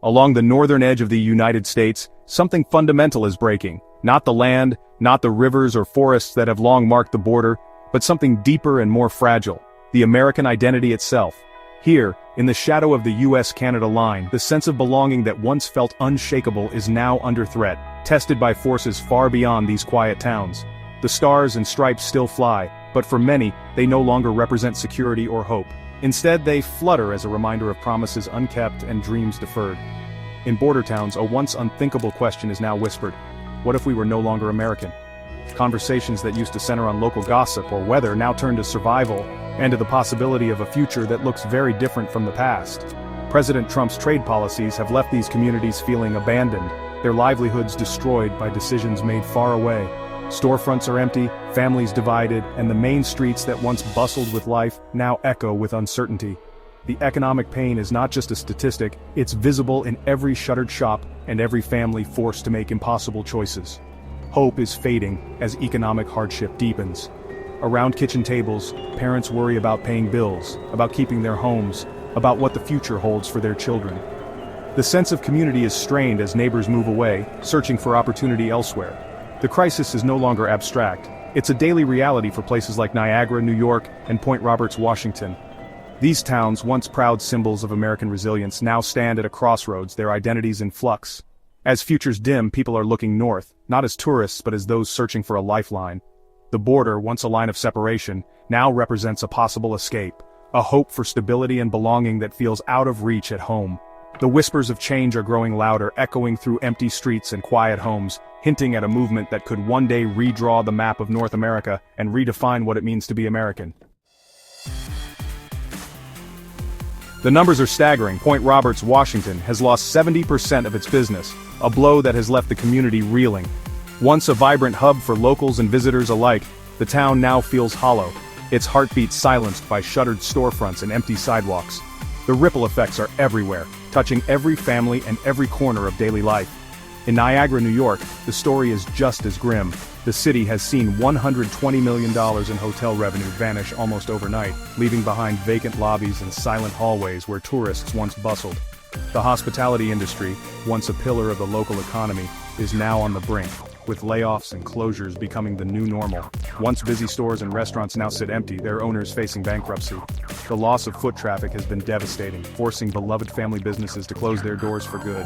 Along the northern edge of the United States, something fundamental is breaking. Not the land, not the rivers or forests that have long marked the border, but something deeper and more fragile: the American identity itself. Here, in the shadow of the US-Canada line, the sense of belonging that once felt unshakable is now under threat, tested by forces far beyond these quiet towns. The stars and stripes still fly, but for many, they no longer represent security or hope. Instead, they flutter as a reminder of promises unkept and dreams deferred. In border towns, a once unthinkable question is now whispered: what if we were no longer American? Conversations that used to center on local gossip or weather now turn to survival, and to the possibility of a future that looks very different from the past. President Trump's trade policies have left these communities feeling abandoned, their livelihoods destroyed by decisions made far away. Storefronts are empty, families divided, and the main streets that once bustled with life now echo with uncertainty. The economic pain is not just a statistic, it's visible in every shuttered shop and every family forced to make impossible choices. Hope is fading as economic hardship deepens. Around kitchen tables, parents worry about paying bills, about keeping their homes, about what the future holds for their children. The sense of community is strained as neighbors move away, searching for opportunity elsewhere. The crisis is no longer abstract. It's a daily reality for places like Niagara, New York, and Point Roberts, Washington. These towns, once proud symbols of American resilience, now stand at a crossroads, their identities in flux. As futures dim, people are looking north, not as tourists but as those searching for a lifeline. The border, once a line of separation, now represents a possible escape, a hope for stability and belonging that feels out of reach at home. The whispers of change are growing louder, echoing through empty streets and quiet homes, hinting at a movement that could one day redraw the map of North America and redefine what it means to be American. The numbers are staggering. Point Roberts, Washington, has lost 70% of its business, a blow that has left the community reeling. Once a vibrant hub for locals and visitors alike, the town now feels hollow, its heartbeat silenced by shuttered storefronts and empty sidewalks. The ripple effects are everywhere, touching every family and every corner of daily life. In Niagara, New York, the story is just as grim. The city has seen $120 million in hotel revenue vanish almost overnight, leaving behind vacant lobbies and silent hallways where tourists once bustled. The hospitality industry, once a pillar of the local economy, is now on the brink, with layoffs and closures becoming the new normal. Once busy stores and restaurants now sit empty, their owners facing bankruptcy. The loss of foot traffic has been devastating, forcing beloved family businesses to close their doors for good.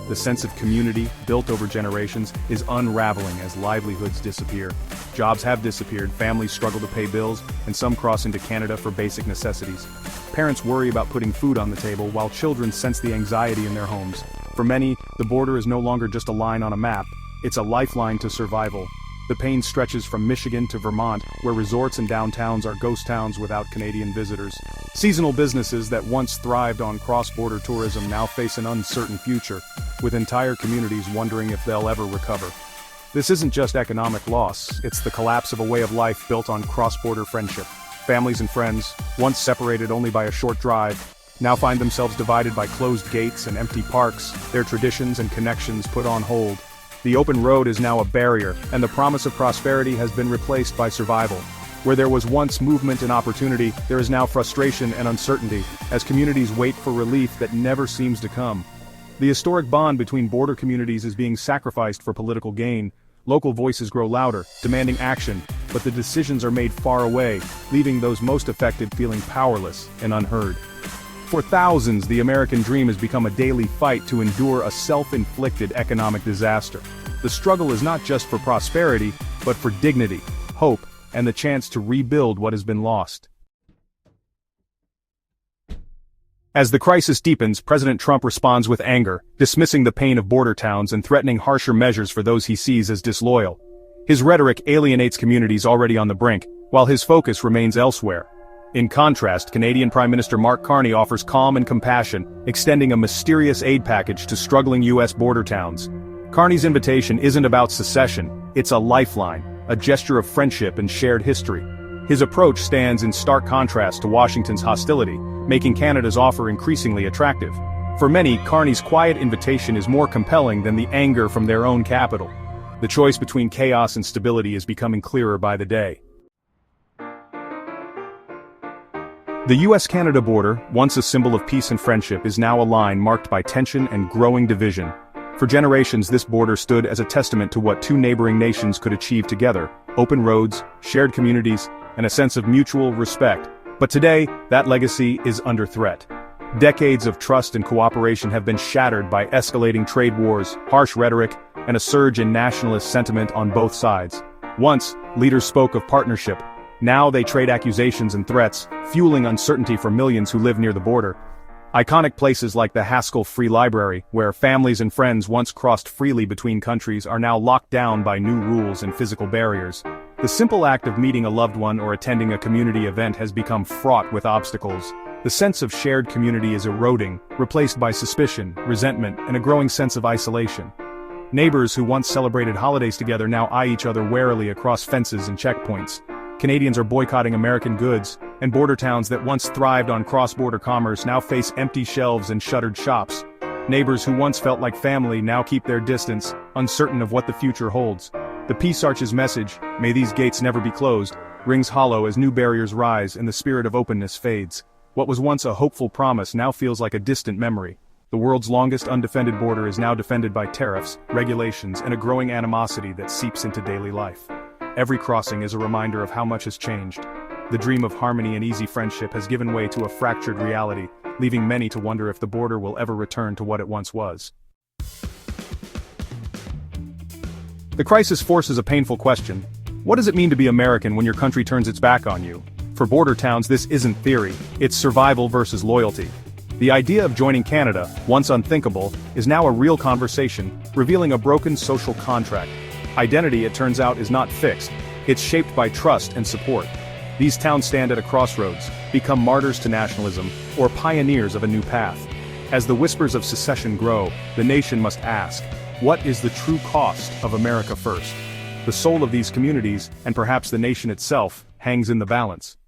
The sense of community, built over generations, is unraveling as livelihoods disappear. Jobs have disappeared, families struggle to pay bills, and some cross into Canada for basic necessities. Parents worry about putting food on the table, while children sense the anxiety in their homes. For many, the border is no longer just a line on a map, it's a lifeline to survival. The pain stretches from Michigan to Vermont, where resorts and downtowns are ghost towns without Canadian visitors. Seasonal businesses that once thrived on cross-border tourism now face an uncertain future, with entire communities wondering if they'll ever recover. This isn't just economic loss, it's the collapse of a way of life built on cross-border friendship. Families and friends, once separated only by a short drive, now find themselves divided by closed gates and empty parks, their traditions and connections put on hold. The open road is now a barrier, and the promise of prosperity has been replaced by survival. Where there was once movement and opportunity, there is now frustration and uncertainty, as communities wait for relief that never seems to come. The historic bond between border communities is being sacrificed for political gain. Local voices grow louder, demanding action, but the decisions are made far away, leaving those most affected feeling powerless and unheard. For thousands, the American dream has become a daily fight to endure a self-inflicted economic disaster. The struggle is not just for prosperity, but for dignity, hope, and the chance to rebuild what has been lost. As the crisis deepens, President Trump responds with anger, dismissing the pain of border towns and threatening harsher measures for those he sees as disloyal. His rhetoric alienates communities already on the brink, while his focus remains elsewhere. In contrast, Canadian Prime Minister Mark Carney offers calm and compassion, extending a mysterious aid package to struggling U.S. border towns. Carney's invitation isn't about secession, it's a lifeline, a gesture of friendship and shared history. His approach stands in stark contrast to Washington's hostility, making Canada's offer increasingly attractive. For many, Carney's quiet invitation is more compelling than the anger from their own capital. The choice between chaos and stability is becoming clearer by the day. The US-Canada border, once a symbol of peace and friendship, is now a line marked by tension and growing division. For generations, this border stood as a testament to what two neighboring nations could achieve together: open roads, shared communities, and a sense of mutual respect. But today, that legacy is under threat. Decades of trust and cooperation have been shattered by escalating trade wars, harsh rhetoric, and a surge in nationalist sentiment on both sides. Once, leaders spoke of partnership. Now they trade accusations and threats, fueling uncertainty for millions who live near the border. Iconic places like the Haskell Free Library, where families and friends once crossed freely between countries, are now locked down by new rules and physical barriers. The simple act of meeting a loved one or attending a community event has become fraught with obstacles. The sense of shared community is eroding, replaced by suspicion, resentment, and a growing sense of isolation. Neighbors who once celebrated holidays together now eye each other warily across fences and checkpoints. Canadians are boycotting American goods, and border towns that once thrived on cross-border commerce now face empty shelves and shuttered shops. Neighbors who once felt like family now keep their distance, uncertain of what the future holds. The Peace Arch's message, "May these gates never be closed," rings hollow as new barriers rise and the spirit of openness fades. What was once a hopeful promise now feels like a distant memory. The world's longest undefended border is now defended by tariffs, regulations, and a growing animosity that seeps into daily life. Every crossing is a reminder of how much has changed. The dream of harmony and easy friendship has given way to a fractured reality, leaving many to wonder if the border will ever return to what it once was. The crisis forces a painful question. What does it mean to be American when your country turns its back on you? For border towns, this isn't theory, it's survival versus loyalty. The idea of joining Canada, once unthinkable, is now a real conversation, revealing a broken social contract. Identity, it turns out, is not fixed. It's shaped by trust and support. These towns stand at a crossroads, become martyrs to nationalism, or pioneers of a new path. As the whispers of secession grow, the nation must ask, what is the true cost of America first? The soul of these communities, and perhaps the nation itself, hangs in the balance.